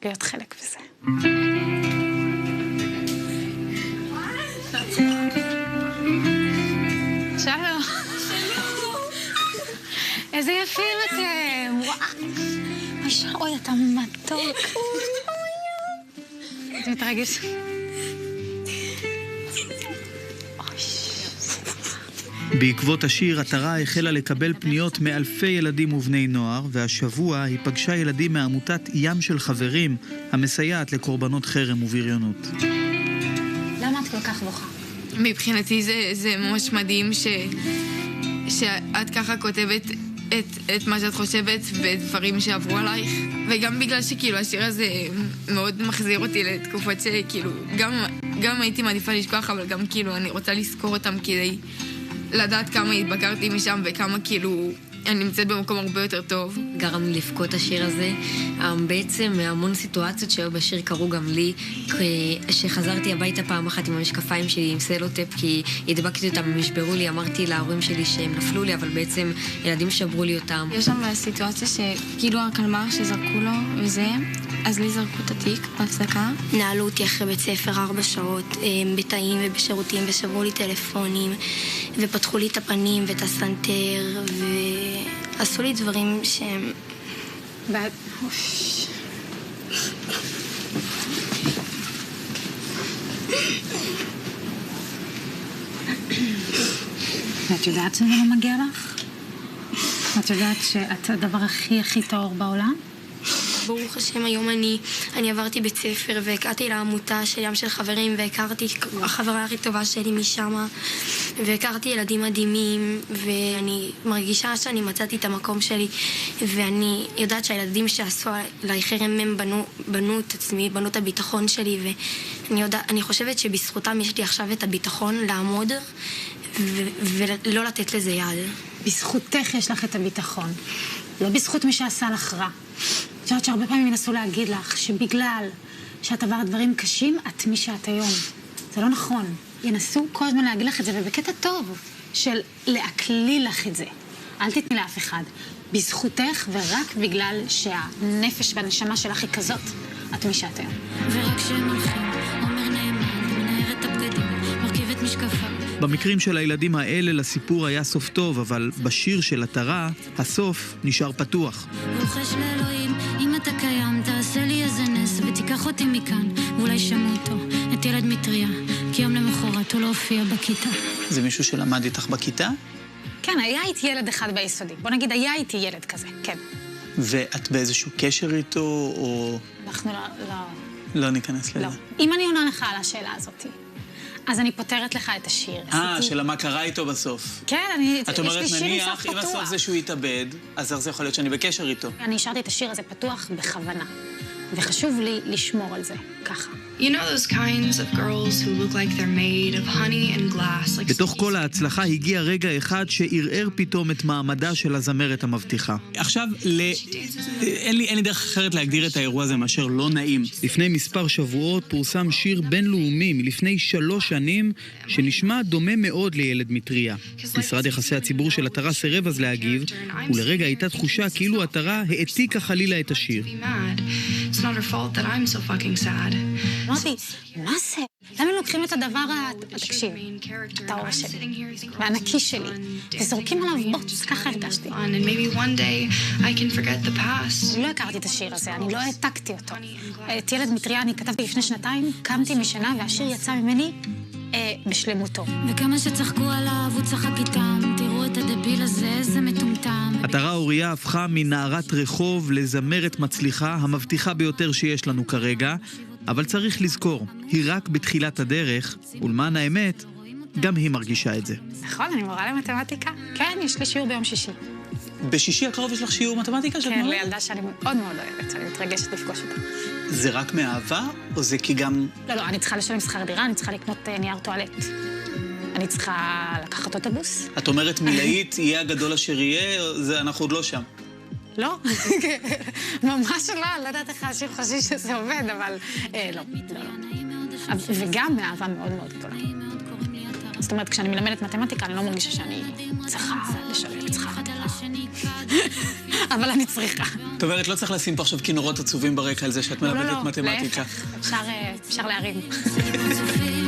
להיות חלק בזה. שלום. איזה יפים אתם. אוי, אתה מתוק. אתה מתרגש. בעקבות השיר, עטרה החלה לקבל פניות מאלפי ילדים ובני נוער, והשבוע היא פגשה ילדים מעמותת ים של חברים, המסייעת לקורבנות חרם ובריונות. למה את כל כך בוכה? מבחינתי זה ממש מדהים שאת ככה כותבת את מה שאת חושבת ודברים שעברו עלייך. וגם בגלל שכאילו השיר הזה מאוד מחזיר אותי לתקופות שכאילו גם הייתי מעדיפה לשכוח, אבל גם כאילו אני רוצה לזכור אותם כדי לדעת כמה התבקרתי משם וכמה כאילו אני נמצאת במקום הרבה יותר טוב. גרם לי לבכות השיר הזה. בעצם המון סיטואציות שהיו בשיר קרו גם לי, שחזרתי הביתה פעם אחת עם המשקפיים שלי עם סלוטפ, כי הדבקתי אותם, הם נשברו לי, אמרתי להורים שלי שהם נפלו לי, אבל בעצם ילדים שברו לי אותם. יש שם סיטואציה שכאילו הקלמר שזרקו לו וזה, אז לי זרקו את התיק בהפסקה. נעלו אותי אחרי בית ספר 4 שעות בתאים ובשירותים ושברו לי טלפונים ופתחו לי את הפנים ואת הסנטר ועשו לי דברים שהם... ואת יודעת שזה לא מגיע לך? את יודעת שאת הדבר הכי טהור בעולם? ברוך השם, היום אני עברתי בית ספר והקעתי לעמותה של ים של חברים והכרתי החברה הכי טובה שלי משם והכרתי ילדים מדהימים ואני מרגישה שאני מצאתי את המקום שלי ואני יודעת שהילדים שעשו עליי חרם הם בנו את עצמי, בנו את הביטחון שלי ואני חושבת שבזכותם יש לי עכשיו את הביטחון לעמוד ולא לתת לזה יד. בזכותך יש לך את הביטחון, לא בזכות מי שעשה לך רע. אני חושבת שהרבה פעמים ינסו להגיד לך שבגלל שאת עברת דברים קשים, את מי שאת היום. זה לא נכון. ינסו כל הזמן להגיד לך את זה, ובקטע טוב של להקליל לך את זה. אל תתני לאף אחד. בזכותך ורק בגלל שהנפש והנשמה שלך היא כזאת, את מי שאת היום. ורק שהם הולכים, אומר נאמן, מנער את הבגדים, מרכיב את משקפה. במקרים של הילדים האלה לסיפור היה סוף טוב, אבל בשיר של עטרה, הסוף נשאר פתוח. רוחש לאלוהים, אם אתה קיים, תעשה לי איזה נס ותיקח אותי מכאן, ואולי שמעו אותו, את ילד מטריה, כי יום למחרת הוא לא הופיע בכיתה. זה מישהו שלמד איתך בכיתה? כן, היה איתי ילד אחד ביסודי. בוא נגיד, היה איתי ילד כזה, כן. ואת באיזשהו קשר איתו, או... אנחנו לא... לא ניכנס לזה. לא. אם אני עונה לך על השאלה הזאת, אז אני פותרת לך את השיר. של מה קרה איתו בסוף. כן, את אומרת, נניח, אם הסוף זה שהוא יתאבד, אז איך זה יכול להיות שאני בקשר איתו? אני השארתי את השיר הזה פתוח בכוונה. וחשוב לי לשמור על זה, ככה. You know those kinds of girls who look like they're made of honey and glass. בתוך כל ההצלחה הגיע רגע אחד שערער פתאום את מעמדה של הזמרת המבטיחה. עכשיו, אין לי דרך אחרת להגדיר את האירוע הזה מאשר לא נעים. לפני מספר שבועות פורסם שיר בינלאומי מלפני 3 שנים שנשמע דומה מאוד לילד מטריה. משרד יחסי הציבור של עטרה סירב אז להגיב, ולרגע הייתה תחושה כאילו עטרה העתיקה חלילה את השיר. It's not her fault that I'm so fucking sad. אמרתי, מה זה? למה הם לוקחים את הדבר, תקשיב, את האור שלי, והענקי שלי, וזורקים עליו בוץ, ככה הרגשתי. And maybe one day I can forget the past. אני לא הכרתי את השיר הזה, אני לא העתקתי אותו. את ילד מטריה אני כתבתי לפני 2, קמתי משנה והשיר יצא ממני בשלמותו. וכמה שצחקו עליו, הוא צחק איתם, תראו את הדביל הזה, איזה מטומטם. עטרה אוריה הפכה מנערת רחוב לזמרת מצליחה, המבטיחה ביותר שיש לנו כרגע, אבל צריך לזכור, היא רק בתחילת הדרך, ולמען האמת, גם היא מרגישה את זה. נכון, אני מורה למתמטיקה. כן, יש לי שיעור ביום שישי. בשישי הקרוב יש לך שיעור מתמטיקה? כן, לילדה שאני מאוד מאוד אוהבת, אני מתרגשת לפגוש אותה. זה רק מאהבה, או זה כי גם... לא, אני צריכה לשלם שכר דירה, אני צריכה לקנות נייר טואלט. אני צריכה לקחת אוטובוס. את אומרת מילאית, יהיה הגדול אשר יהיה, אנחנו עוד לא שם. לא, ממש לא, אני לא יודעת איך אנשים חושבים שזה עובד, אבל לא. וגם מאהבה מאוד מאוד גדולה. זאת אומרת, כשאני מלמדת מתמטיקה, אני לא מרגישה שאני צריכה לשלם את שכר הדירה. אבל אני צריכה. זאת אומרת, לא צריך לשים פה עכשיו כינורות עצובים ברקע על זה שאת מלמדת מתמטיקה. להפך, אפשר להרים. פרצופי